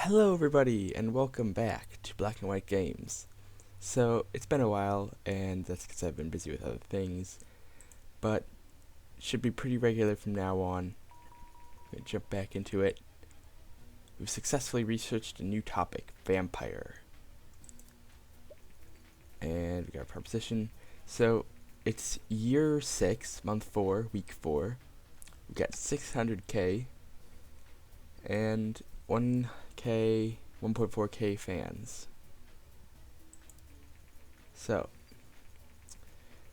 Hello everybody and welcome back to Black&White Games. So it's been a while and that's because I've been busy with other things, but it should be pretty regular from now on. I'm going to jump back into it. We've successfully researched a new topic, vampire. And we got a proposition. So it's year 6, month 4, week 4. We got 600k and 1.4k fans. So,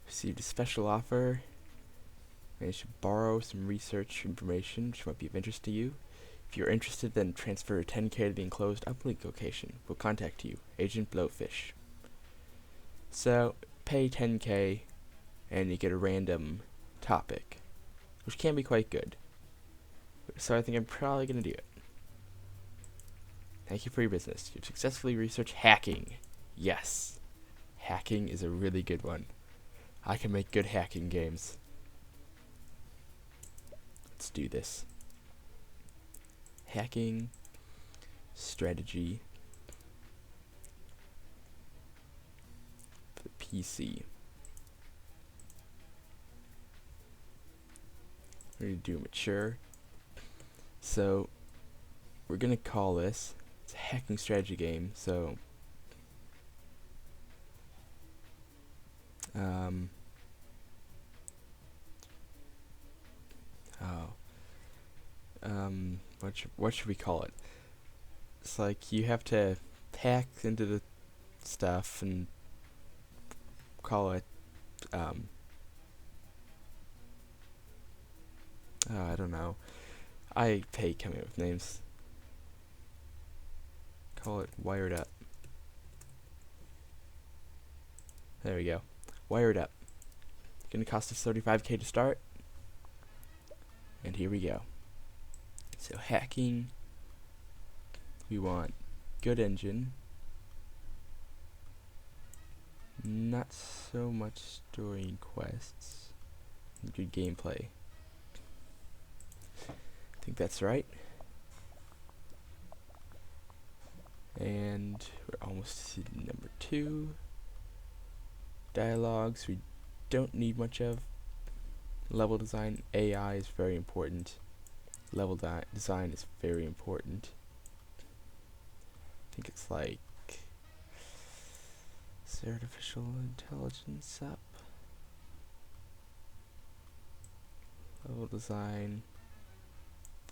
received a special offer. Managed to borrow some research information which might be of interest to you. If you're interested, then transfer 10k to the enclosed uplink location. We'll contact you, Agent Blowfish. So, pay 10k and you get a random topic, which can be quite good. So I think I'm probably going to do it. Thank you for your business. You've successfully researched hacking. Yes. Hacking is a really good one. I can make good hacking games. Let's do this. Hacking. Strategy. For the PC. We're going to do mature. So, we're going to call this, it's a hacking strategy game, so what should we call it? It's like you have to hack into the stuff and call it I don't know. I hate coming up with names. Call it Wired Up. There we go. Wired Up. Gonna cost us 35k to start. And here we go. So hacking. We want good engine. Not so much story and quests. Good gameplay. I think that's right. And we're almost to number 2. Dialogues we don't need much of. Level design, AI is very important. Level design is very important. I think it's like, is there artificial intelligence up? Level design,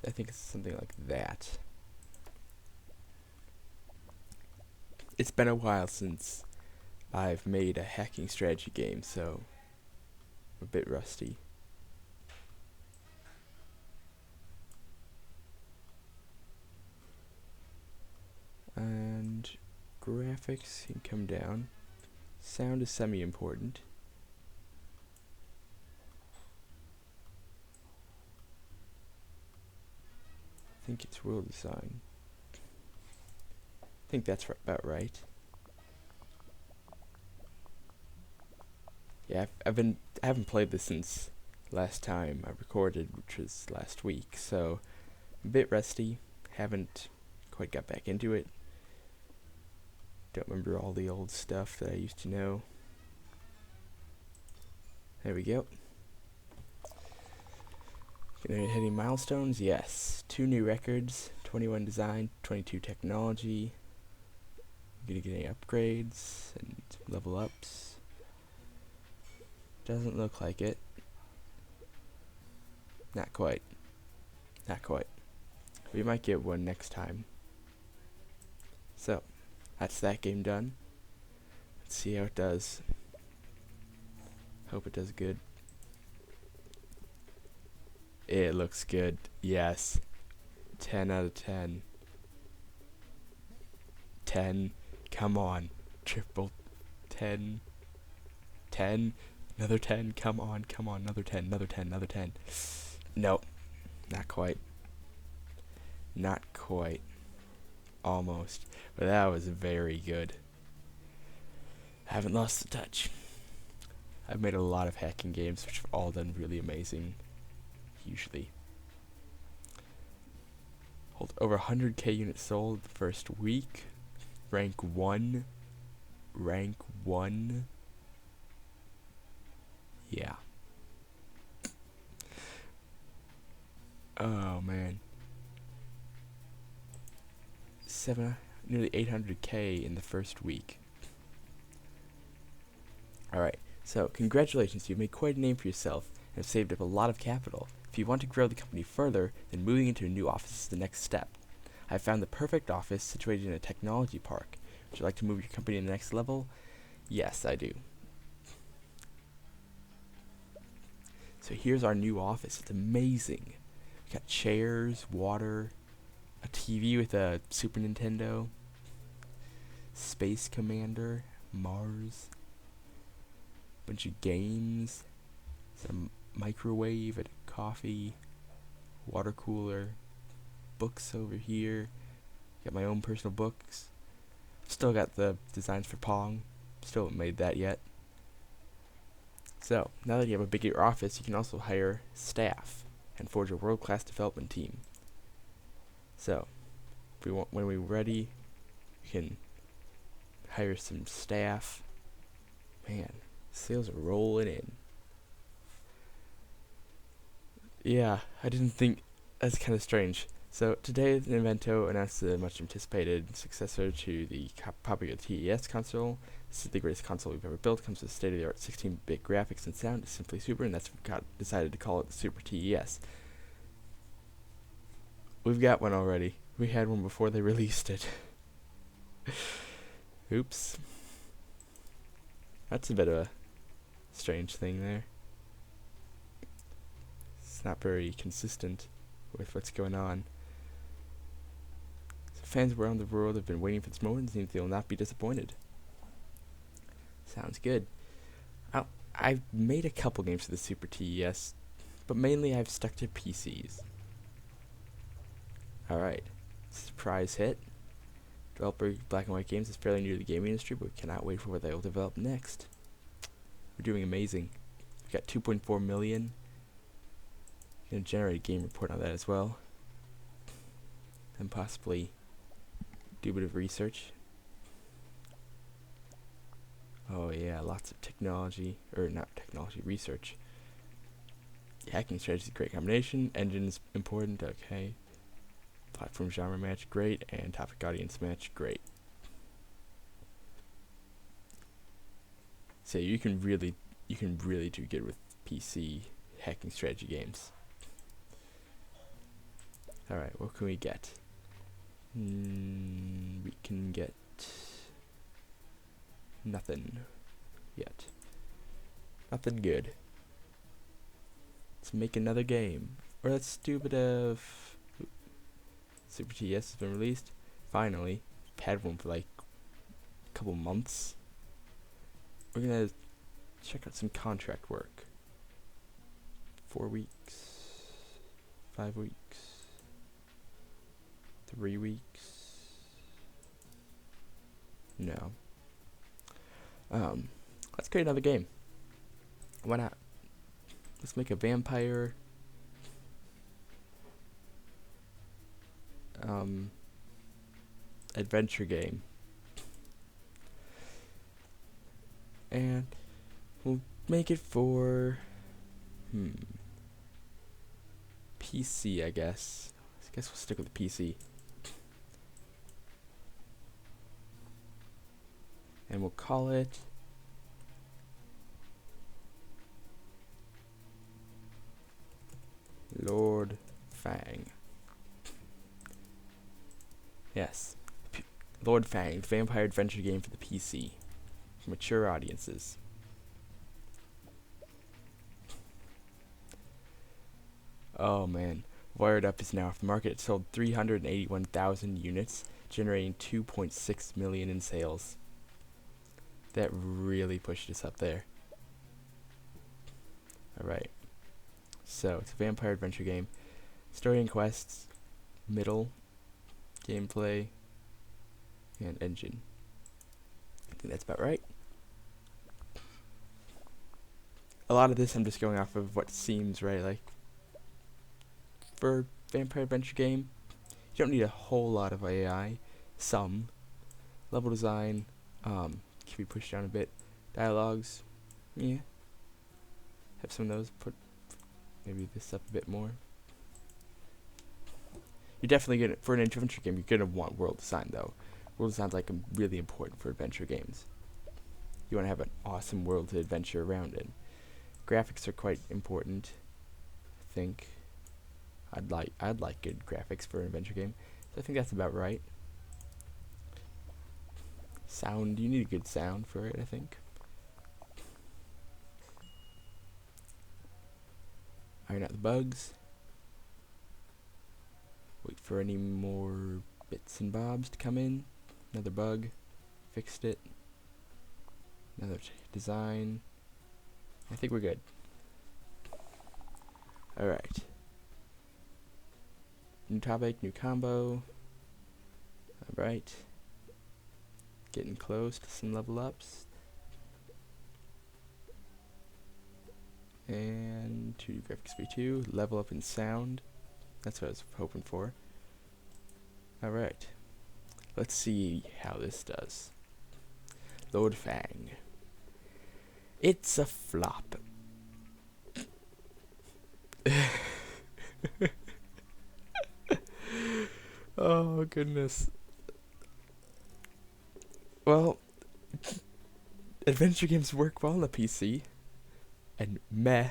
I think it's something like that. It's been a while since I've made a hacking strategy game, so I'm a bit rusty. And graphics can come down. Sound is semi-important. I think it's world design. I think that's about right. Yeah, I haven't played this since last time I recorded, which was last week, so I'm a bit rusty. Haven't quite got back into it. Don't remember all the old stuff that I used to know. There we go. Gonna hit any milestones? Yes. 2 new records, 21 design, 22 technology. Gonna get any upgrades and level ups. Doesn't look like it. Not quite. Not quite. We might get one next time. So, that's that game done. Let's see how it does. Hope it does good. It looks good. Yes. 10 out of 10. 10. Come on. Triple 10. 10. Another 10. Come on. Come on. Another 10. Another 10. Another 10. Nope. Not quite. Not quite. Almost. But that was very good. I haven't lost the touch. I've made a lot of hacking games which have all done really amazing. Usually. over 100k units sold the first week. Rank 1. Rank 1. Yeah. Oh man. Nearly 800k in the first week. Alright, so congratulations, you've made quite a name for yourself and have saved up a lot of capital. If you want to grow the company further, then moving into a new office is the next step. I have found the perfect office situated in a technology park. Would you like to move your company to the next level? Yes, I do. So here's our new office. It's amazing. We got chairs, water, a TV with a Super Nintendo, Space Commander, Mars, bunch of games, some microwave, and coffee, water cooler, books over here. Got my own personal books. Still got the designs for Pong. Still haven't made that yet. So, now that you have a bigger office, you can also hire staff and forge a world-class development team. So, when we're ready, we can hire some staff. Man, sales are rolling in. Yeah, I didn't think. That's kind of strange. So today, Nintendo announced the much anticipated successor to the popular TES console. This is the greatest console we've ever built. Comes with state-of-the-art 16-bit graphics and sound. It's simply super, and that's what we decided to call it the Super TES. We've got one already. We had one before they released it. Oops. That's a bit of a strange thing there. It's not very consistent with what's going on. So fans around the world have been waiting for this moment and think they will not be disappointed. Sounds good. I've made a couple games for the Super TES, but mainly I've stuck to PCs. Alright, surprise hit. Developer Black&White Games is fairly new to the gaming industry, but we cannot wait for what they will develop next. We're doing amazing. We've got 2.4 million. Gonna generate a game report on that as well. And possibly do a bit of research. Oh yeah, lots of technology, or not technology, research. Hacking strategy is a great combination. Engine is important, okay. Platform genre match, great. And topic audience match, great. So you can really do good with PC hacking strategy games. Alright, what can we get? We can get nothing yet. Nothing good. Let's make another game. Or let's do a bit of... Super TS has been released. Finally. Had one for like a couple months. We're gonna check out some contract work. 4 weeks. 5 weeks. 3 weeks. No. Let's create another game. Why not? Let's make a vampire. Adventure game. And we'll make it for PC, I guess. I guess we'll stick with the PC. And we'll call it Lord Fang. Yes. Lord Fang, the vampire adventure game for the PC. For mature audiences. Oh man. Wired Up is now off the market. It sold 381,000 units, generating 2.6 million in sales. That really pushed us up there. Alright. So, it's a vampire adventure game. Story and quests, middle, gameplay, and engine. I think that's about right. A lot of this I'm just going off of what seems right. Like, for vampire adventure game, You don't need a whole lot of AI. Some. Level design can be pushed down a bit. Dialogues, yeah. Have some of those. Put maybe this up a bit more. You're definitely gonna, for an adventure game, you're gonna want world design though. World design's like really important for adventure games. You want to have an awesome world to adventure around in. Graphics are quite important. I think I'd like good graphics for an adventure game. So I think that's about right. Sound, you need a good sound for it, I think. Iron out the bugs. Wait for any more bits and bobs to come in. Another bug. Fixed it. Another design. I think we're good. Alright. New topic, new combo. Alright. Getting close to some level ups. And 2D graphics v2. Level up in sound. That's what I was hoping for. Alright. Let's see how this does. Lord Fang. It's a flop. Oh, goodness. Well, adventure games work well on the PC. And meh.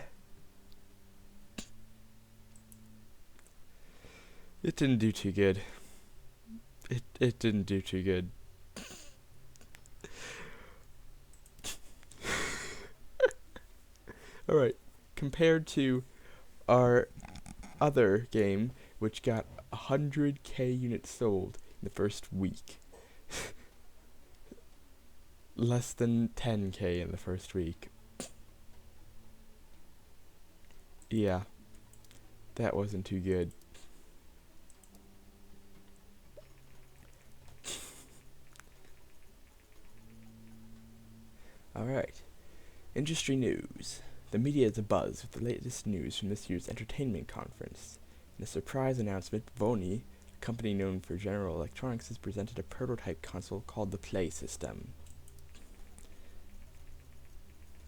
It didn't do too good. It didn't do too good. Alright, compared to our other game, which got 100k units sold in the first week. Less than 10k in the first week. Yeah, that wasn't too good. Alright, industry news. The media is abuzz with the latest news from this year's entertainment conference. In a surprise announcement, Vony, a company known for General Electronics, has presented a prototype console called the Play System.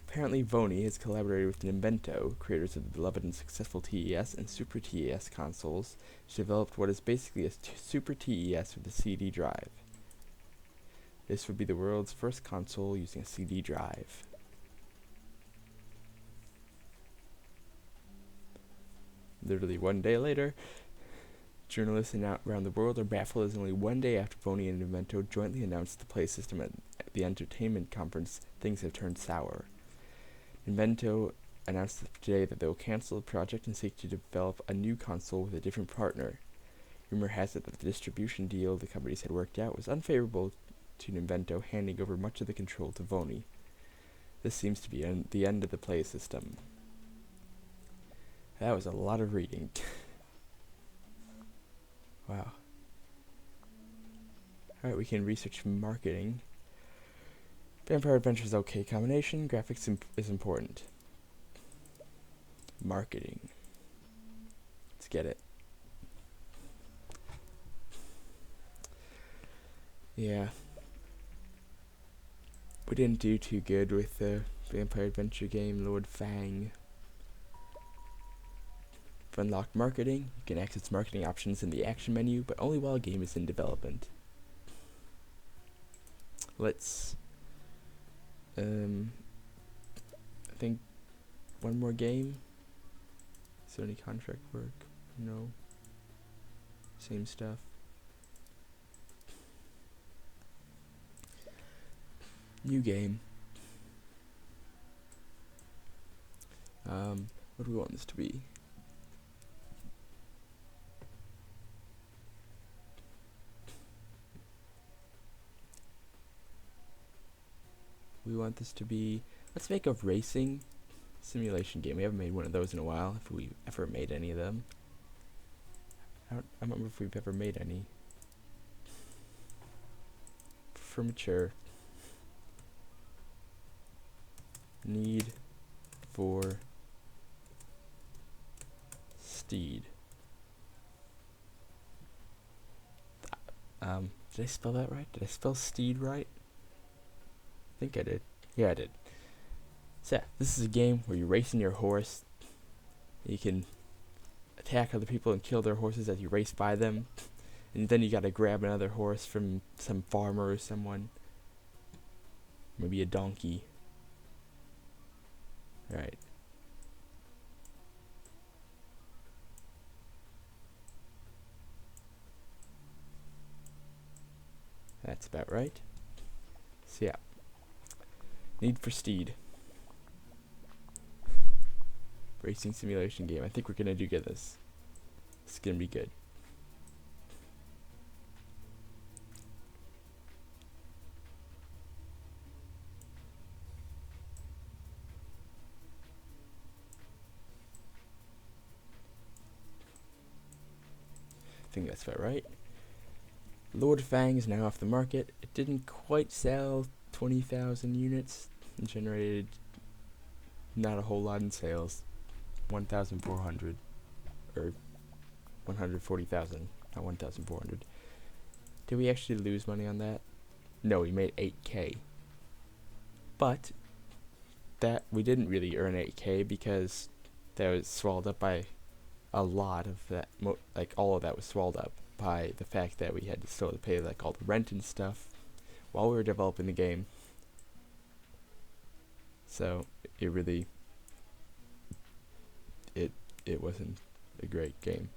Apparently, Vony has collaborated with Invento, creators of the beloved and successful TES and Super TES consoles, to develop what is basically a Super TES with a CD drive. This would be the world's first console using a CD drive. Literally one day later, journalists around the world are baffled as only one day after Vony and Invento jointly announced the Play System at the entertainment conference, things have turned sour. Invento announced today that they will cancel the project and seek to develop a new console with a different partner. Rumor has it that the distribution deal the companies had worked out was unfavorable to Invento, handing over much of the control to Vony. This seems to be the end of the Play System. That was a lot of reading. Wow. Alright, we can research marketing. Vampire Adventure is okay combination. Graphics is important. Marketing. Let's get it. Yeah. We didn't do too good with the Vampire Adventure game, Lord Fang. For unlocked marketing, you can access marketing options in the action menu, but only while a game is in development. Let's I think one more game. Is there any contract work? No. Same stuff. New game. What do we want this to be? We want this to be, let's make a racing simulation game. We haven't made one of those in a while, if we ever made any of them. I don't remember if we've ever made any. For mature. Need for Steed. Did I spell that right? Did I spell steed right? I think I did. Yeah, I did. So, yeah, this is a game where you're racing your horse. You can attack other people and kill their horses as you race by them. And then you gotta grab another horse from some farmer or someone. Maybe a donkey. Alright. That's about right. So yeah. Need for Steed. Racing simulation game. I think we're gonna do good this. It's gonna be good. I think that's about right. Lord Fang is now off the market. It didn't quite sell 20,000 units and generated not a whole lot in sales. 1,400 or 140,000, not 1,400. Did we actually lose money on that? No, we made 8K. But that we didn't really earn 8K because that was swallowed up by a lot of that, like all of that was swallowed up by the fact that we had to still pay like all the rent and stuff while we were developing the game. So it really, it wasn't a great game.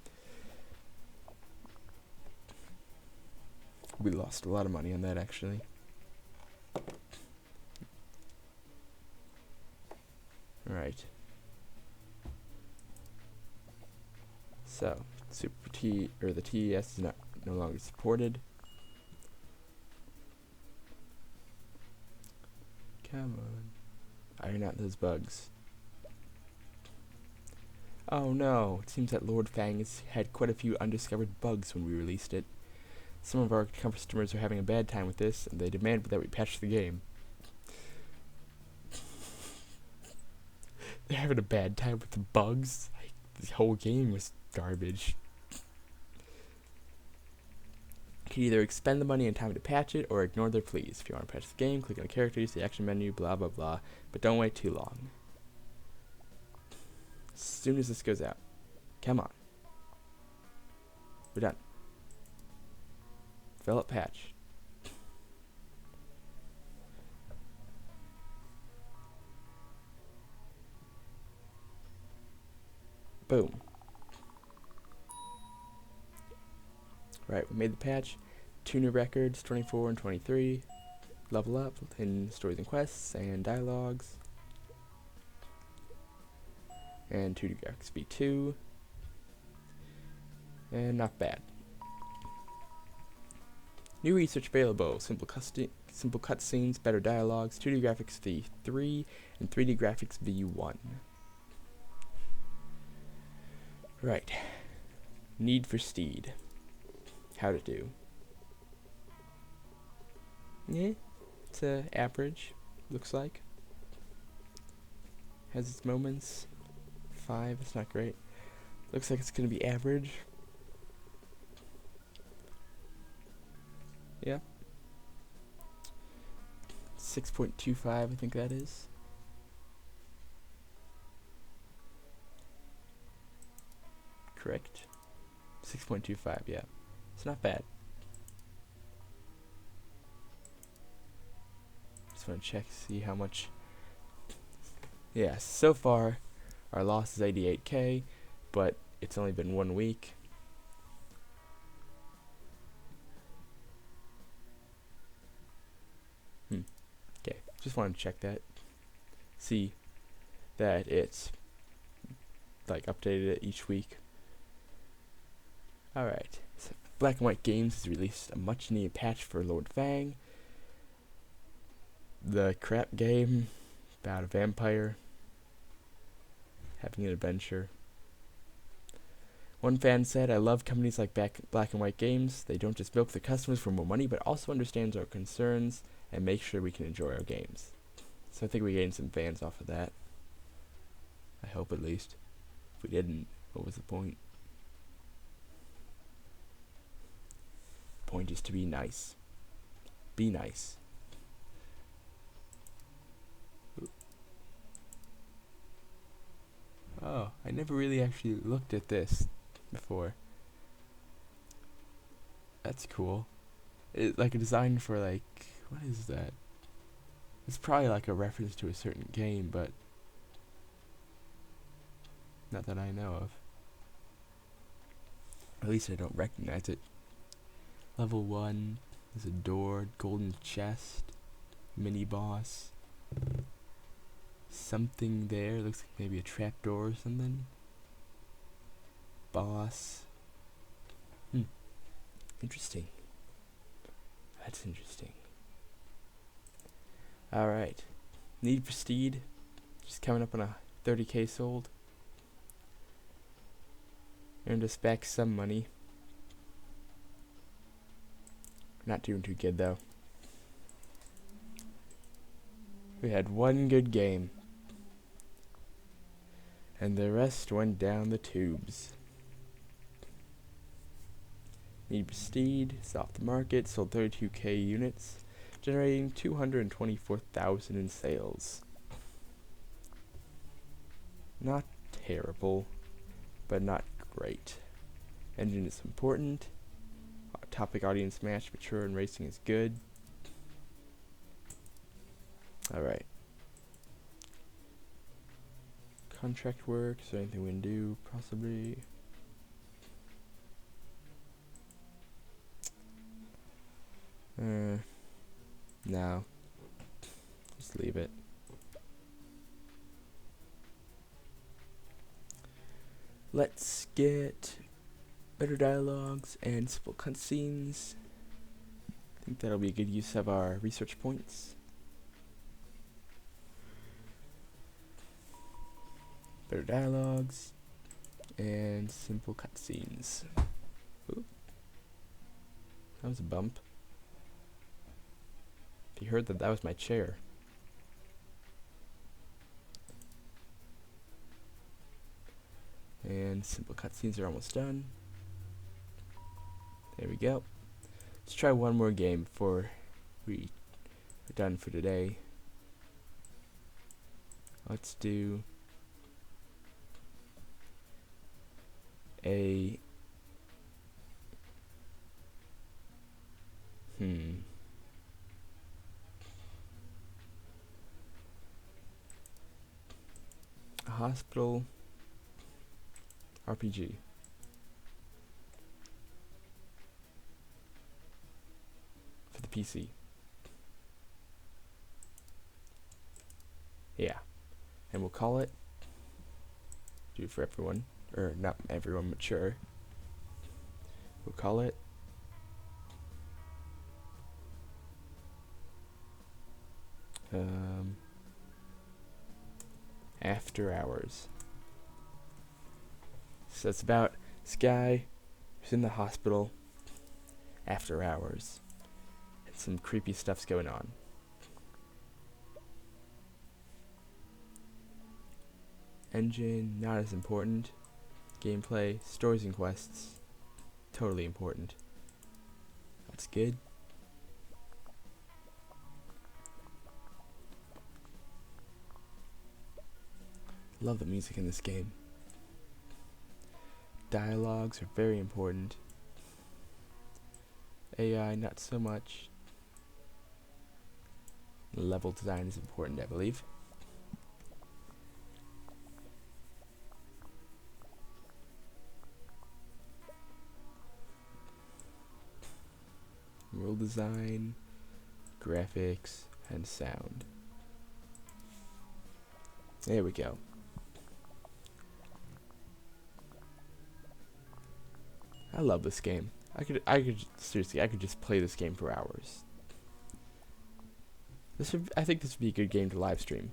We lost a lot of money on that actually. Alright. So, Super T, or the TES is no longer supported. Come on. Iron out those bugs. Oh no, it seems that Lord Fang has had quite a few undiscovered bugs when we released it. Some of our customers are having a bad time with this, and they demand that we patch the game. They're having a bad time with the bugs? Like, the whole game was garbage. You can either expend the money and time to patch it, or ignore their pleas. If you want to patch the game, click on the character, use the action menu, blah blah blah, but don't wait too long. As soon as this goes out. Come on. We're done. Develop patch. Boom. Right, we made the patch. 2 new records, 24 and 23. Level up in stories and quests and dialogues. And 2 new graphics V2. And not bad. New research available. Simple cutscenes, better dialogues, 2D graphics V3, and 3D graphics V1. Right. Need for Steed. How to do. Yeah, it's average, looks like. Has its moments. 5, it's not great. Looks like it's gonna be average. Yeah. 6.25, I think that is. Correct. 6.25, yeah. It's not bad. Just want to check, see how much. Yeah, so far, our loss is 88K, but it's only been 1 week. Okay, just wanted to check that. See that it's like updated each week. Alright, so Black&White Games has released a much needed patch for Lord Fang. The crap game about a vampire having an adventure. One fan said, "I love companies like Black&White Games. They don't just milk their customers for more money, but also understands our concerns and make sure we can enjoy our games." So I think we gained some fans off of that. I hope at least. If we didn't, what was the point? point is to be nice. Be nice. Oh, I never really actually looked at this before. That's cool. It's like a design for like, what is that? It's probably like a reference to a certain game, but not that I know of. At least I don't recognize it. Level 1, there's a door, golden chest, mini boss. Something there, looks like maybe a trapdoor or something. Boss. Interesting. That's interesting. Alright. Need for Speed. Just coming up on a 30k sold. Earned us back some money. Not doing too good though. We had one good game. And the rest went down the tubes. Need for Speed is off the market, sold 32k units, generating 224,000 in sales. Not terrible, but not great. Engine is important. Topic audience match, mature, and racing is good. Alright. Contract work, is there anything we can do? Possibly. No. Just leave it. Let's get better dialogues and simple cutscenes. I think that'll be a good use of our research points. Better dialogues and simple cutscenes. Oop. That was a bump. You heard that was my chair. And simple cutscenes are almost done. There we go. Let's try one more game before we're done for today. Let's do a hospital RPG. For the PC. Yeah. And we'll call it, do it for everyone, or not everyone, but sure. We'll call it After Hours. So it's about this guy who's in the hospital after hours, and some creepy stuff's going on. Engine, not as important. Gameplay, stories and quests, totally important. That's good. Love the music in this game. Dialogues are very important. AI, not so much. Level design is important, I believe. World design, graphics, and sound. There we go. I love this game. I could seriously, I could just play this game for hours. I think this would be a good game to live stream.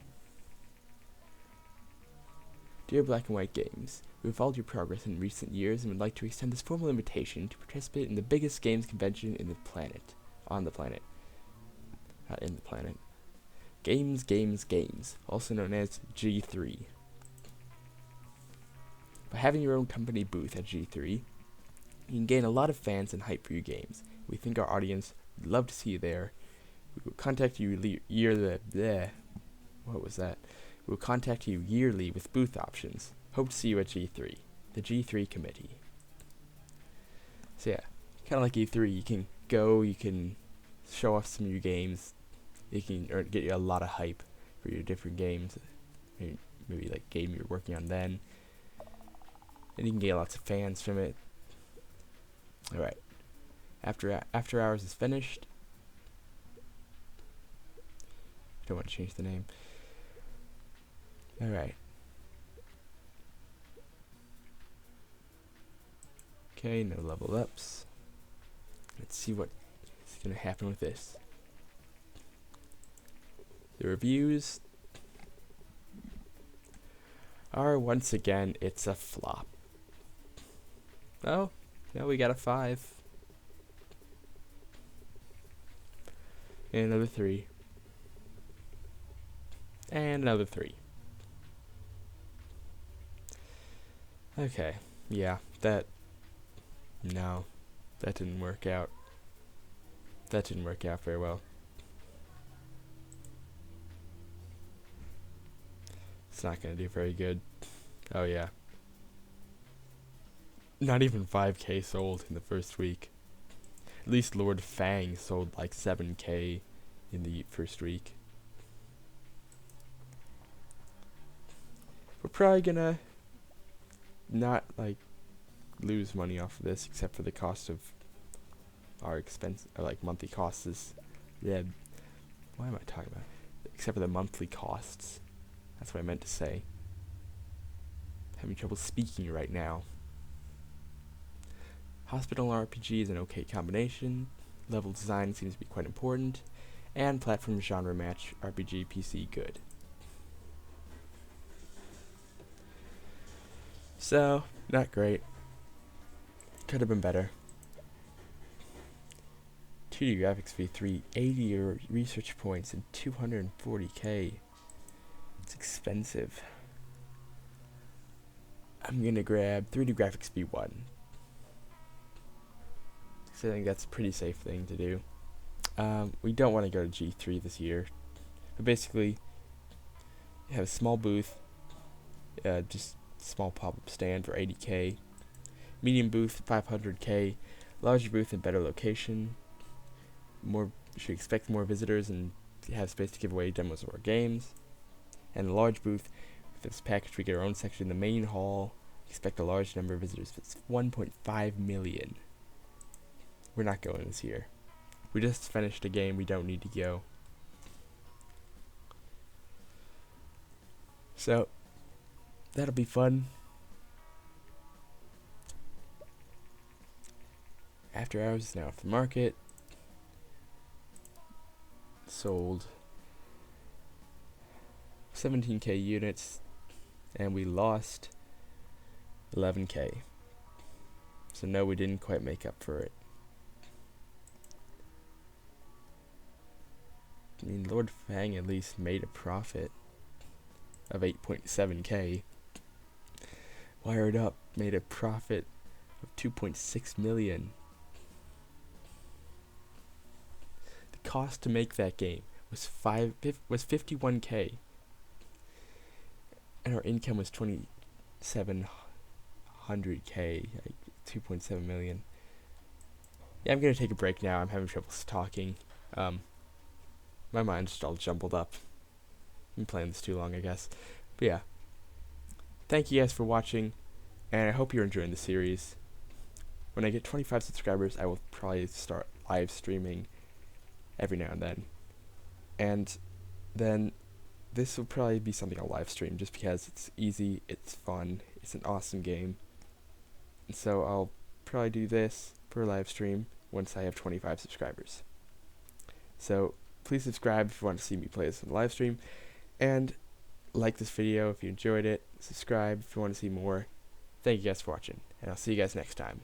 Dear Black&White Games, we have followed your progress in recent years and would like to extend this formal invitation to participate in the biggest games convention in the planet. On the planet. Not in the planet. Games, also known as G3. By having your own company booth at G3, you can gain a lot of fans and hype for your games, We think our audience would love to see you there. We will contact you We will contact you yearly with booth options. Hope to see you at G3, the G3 committee. So yeah, kind of like E3, you can go, you can show off some of your games, you can get you a lot of hype for your different games, maybe like game you're working on then, and you can get lots of fans from it. Alright, after hours is finished. Don't want to change the name. Alright. Okay, no level ups. Let's see what is going to happen with this. The reviews are, once again, it's a flop. Oh, no, we got a 5. And another 3. And another 3. Okay, yeah, no, that didn't work out. That didn't work out very well. It's not gonna do very good. Oh yeah. Not even 5k sold in the first week. At least Lord Fang sold like 7k in the first week. We're probably gonna not like lose money off of this, except for the cost of our expense, or like monthly costs is, yeah, why am I talking about it? Except for the monthly costs. That's what I meant to say. Having trouble speaking right now. Hospital RPG is an okay combination. Level design seems to be quite important. And platform genre match RPG PC good. So, not great. Could have been better. 2D graphics V3, 80 research points and 240k. It's expensive. I'm gonna grab 3D graphics V1. So I think that's a pretty safe thing to do. We don't want to go to G3 this year. But basically, you have a small booth, just small pop-up stand for 80k. Medium booth, 500k. Larger booth and better location. Should expect more visitors and have space to give away demos of our games. And a large booth. With this package, we get our own section in the main hall. Expect a large number of visitors. It's 1.5 million. We're not going this year. We just finished a game. We don't need to go. So, that'll be fun. After Hours is now off the market. Sold 17k units, and we lost 11k. So no, we didn't quite make up for it. I mean, Lord Fang at least made a profit of 8.7k. Wired Up made a profit of 2.6 million. The cost to make that game was 51k, and our income was 2,700k, like 2.7 million. Yeah, I'm gonna take a break now. I'm having trouble talking. My mind's just all jumbled up. I've been playing this too long, I guess. But yeah, thank you guys for watching, and I hope you're enjoying the series. When I get 25 subscribers, I will probably start live streaming every now and then. And then this will probably be something I'll live stream just because it's easy, it's fun, it's an awesome game. And so I'll probably do this for a live stream once I have 25 subscribers. So please subscribe if you want to see me play this in the live stream, and like this video if you enjoyed it. Subscribe if you want to see more. Thank you guys for watching, and I'll see you guys next time.